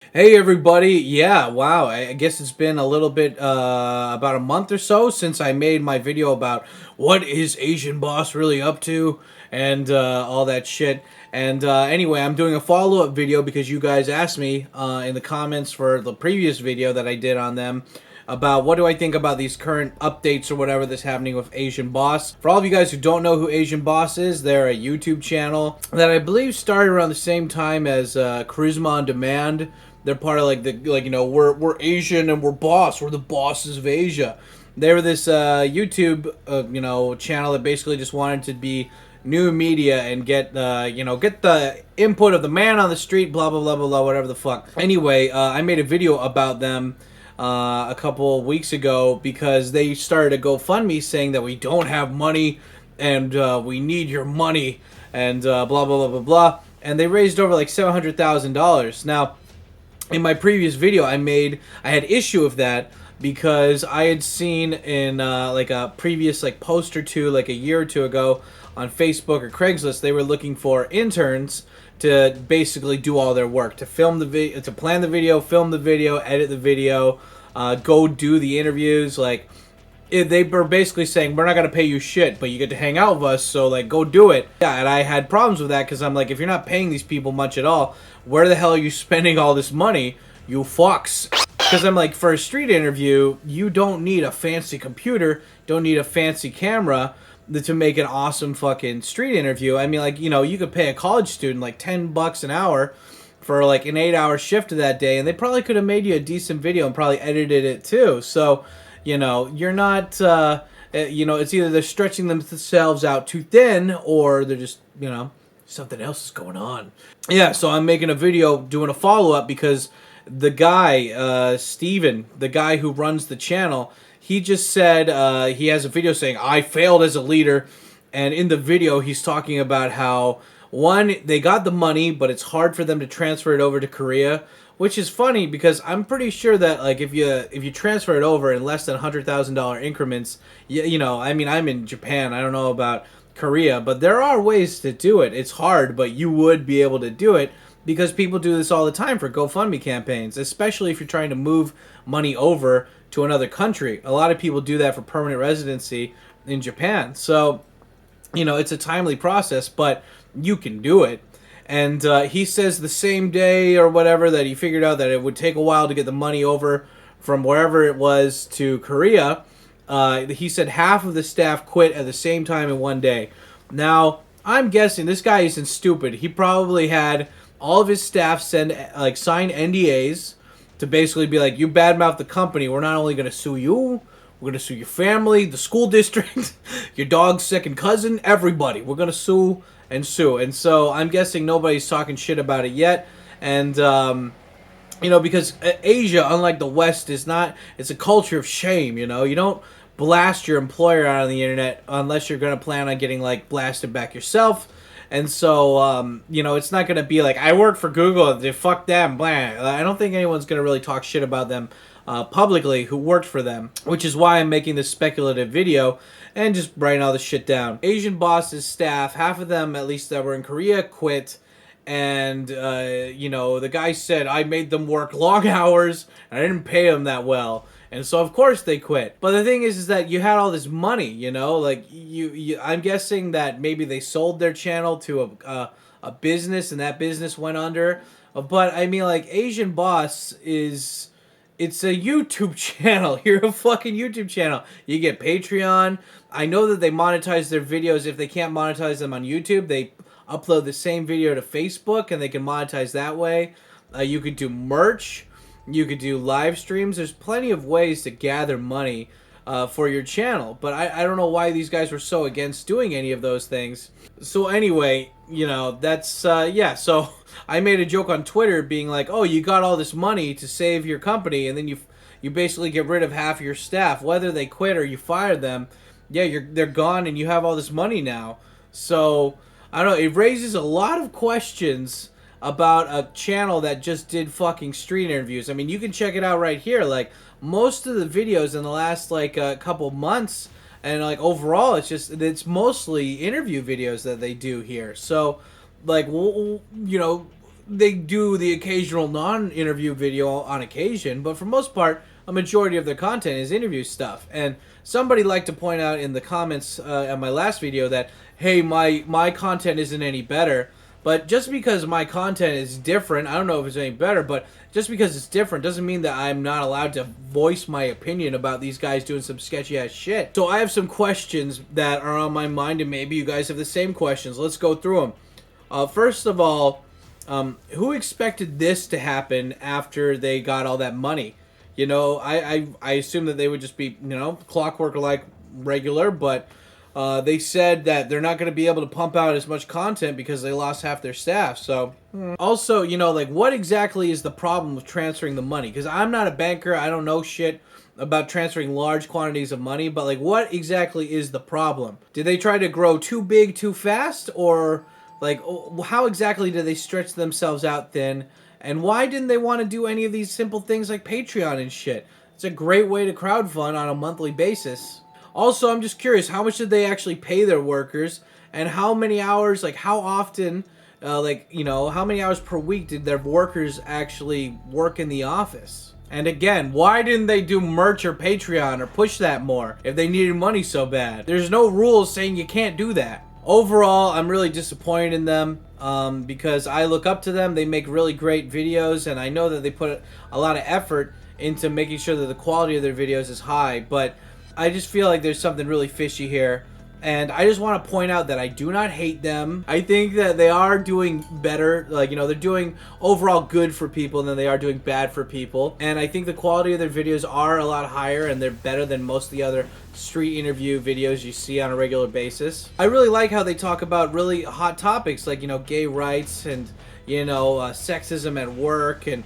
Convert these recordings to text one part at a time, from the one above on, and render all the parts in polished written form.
Hey everybody, yeah, wow, I guess it's been a little bit, about a month or so since I made my video about what is Asian Boss really up to and all that shit. And anyway, I'm doing a follow-up video because you guys asked me in the comments for the previous video that I did on them about what do I think about these current updates or whatever that's happening with Asian Boss. For all of you guys who don't know who Asian Boss is, they're a YouTube channel that I believe started around the same time as Charisma on Demand. They're part of we're Asian and we're boss. We're the bosses of Asia. They were this YouTube channel that basically just wanted to be new media and get the input of the man on the street, blah blah blah blah blah, whatever the fuck. Anyway, I made a video about them a couple weeks ago because they started a GoFundMe saying that we don't have money and we need your money and blah blah blah blah blah. And they raised over like $700,000. Now, in my previous video, I had issue with that because I had seen in like a previous like post or two, like a year or two ago on Facebook or Craigslist, they were looking for interns to basically do all their work, to film the video, to plan the video, film the video, edit the video, go do the interviews. Like they were basically saying, we're not going to pay you shit, but you get to hang out with us, so like go do it. Yeah, and I had problems with that because I'm like, if you're not paying these people much at all, where the hell are you spending all this money, you fucks? Because I'm like, for a street interview, you don't need a fancy computer, don't need a fancy camera to make an awesome fucking street interview. I mean, like, you could pay a college student like $10 an hour for like an 8-hour shift of that day, and they probably could have made you a decent video and probably edited it too. So, you're not, it's either they're stretching themselves out too thin or they're just, something else is going on. Yeah, so I'm making a video doing a follow-up because the guy, Steven, the guy who runs the channel, he just said he has a video saying, I failed as a leader. And in the video, he's talking about how, one, they got the money, but it's hard for them to transfer it over to Korea, which is funny because I'm pretty sure that like if you transfer it over in less than $100,000 increments, I mean, I'm in Japan, I don't know about Korea, but there are ways to do it. It's hard, but you would be able to do it because people do this all the time for GoFundMe campaigns, especially if you're trying to move money over to another country. A lot of people do that for permanent residency in Japan. So, it's a timely process, but you can do it. And he says the same day or whatever that he figured out that it would take a while to get the money over from wherever it was to Korea. He said half of the staff quit at the same time in one day. Now, I'm guessing this guy isn't stupid. He probably had all of his staff sign NDAs to basically be like, you badmouth the company, we're not only going to sue you, we're going to sue your family, the school district, your dog's second cousin, everybody. We're going to sue and sue. And so I'm guessing nobody's talking shit about it yet. And, because Asia, unlike the West, it's a culture of shame, You don't blast your employer out on the internet unless you're going to plan on getting, like, blasted back yourself. And so, it's not going to be like, I work for Google, they fuck them, blah. I don't think anyone's going to really talk shit about them publicly who worked for them, which is why I'm making this speculative video and just writing all this shit down. Asian Boss's staff, half of them, at least that were in Korea, quit. And, the guy said, I made them work long hours, and I didn't pay them that well. And so, of course, they quit. But the thing is that you had all this money, like, I'm guessing that maybe they sold their channel to a business, and that business went under. But, I mean, like, Asian Boss it's a YouTube channel. You're a fucking YouTube channel. You get Patreon. I know that they monetize their videos. If they can't monetize them on YouTube, they upload the same video to Facebook, and they can monetize that way. You could do merch. You could do live streams. There's plenty of ways to gather money for your channel. But I don't know why these guys were so against doing any of those things. So anyway, that's, yeah. So I made a joke on Twitter being like, oh, you got all this money to save your company, and then you basically get rid of half of your staff. Whether they quit or you fire them, yeah, they're gone, and you have all this money now. So I don't know. It raises a lot of questions about a channel that just did fucking street interviews. I mean, you can check it out right here. Like, most of the videos in the last, like, couple months, and, like, overall, it's mostly interview videos that they do here. So, like, they do the occasional non-interview video on occasion, but for most part, a majority of their content is interview stuff. And somebody liked to point out in the comments on my last video that, hey, my content isn't any better. But just because my content is different, I don't know if it's any better, but just because it's different doesn't mean that I'm not allowed to voice my opinion about these guys doing some sketchy ass shit. So I have some questions that are on my mind, and maybe you guys have the same questions. Let's go through them. First of all, who expected this to happen after they got all that money? You know, I assume that they would just be, you know, clockwork like regular, but they said that they're not going to be able to pump out as much content because they lost half their staff. So, also, you know, like, what exactly is the problem with transferring the money? Because I'm not a banker. I don't know shit about transferring large quantities of money. But, like, what exactly is the problem? Did they try to grow too big too fast? Or, like, how exactly did they stretch themselves out thin? And why didn't they want to do any of these simple things like Patreon and shit? It's a great way to crowdfund on a monthly basis. Also, I'm just curious, how much did they actually pay their workers? And how many hours, like how often, like, you know, how many hours per week did their workers actually work in the office? And again, why didn't they do merch or Patreon or push that more if they needed money so bad? There's no rules saying you can't do that. Overall, I'm really disappointed in them because I look up to them. They make really great videos, and I know that they put a lot of effort into making sure that the quality of their videos is high, but I just feel like there's something really fishy here. And I just want to point out that I do not hate them. I think that they are doing better. Like, you know, they're doing overall good for people than they are doing bad for people. And I think the quality of their videos are a lot higher, and they're better than most of the other street interview videos you see on a regular basis. I really like how they talk about really hot topics like, you know, gay rights and, you know, sexism at work and,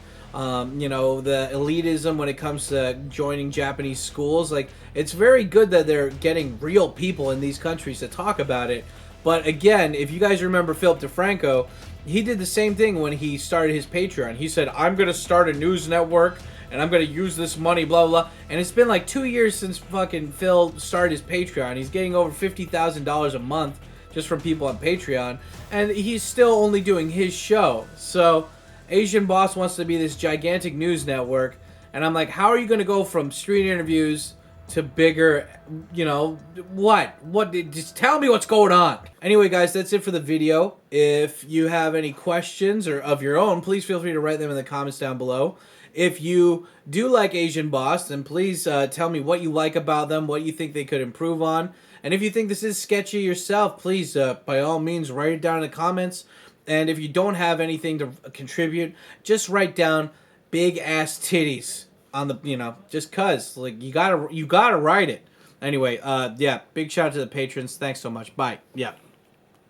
you know, the elitism when it comes to joining Japanese schools. Like, it's very good that they're getting real people in these countries to talk about it. But again, if you guys remember Philip DeFranco, he did the same thing when he started his Patreon. He said, I'm going to start a news network and I'm going to use this money, blah, blah, blah. And it's been like 2 years since fucking Phil started his Patreon. He's getting over $50,000 a month just from people on Patreon. And he's still only doing his show. So AsianBoss wants to be this gigantic news network, and I'm like, how are you going to go from street interviews to bigger, you know, what? Just tell me what's going on. Anyway, guys, that's it for the video. If you have any questions or of your own, please feel free to write them in the comments down below. If you do like AsianBoss, then please tell me what you like about them, what you think they could improve on. And if you think this is sketchy yourself, please, by all means, write it down in the comments. And if you don't have anything to contribute, just write down big ass titties on the, you know, just cuz, like, you gotta write it. Anyway, yeah, big shout out to the patrons. Thanks so much. Bye. Yeah.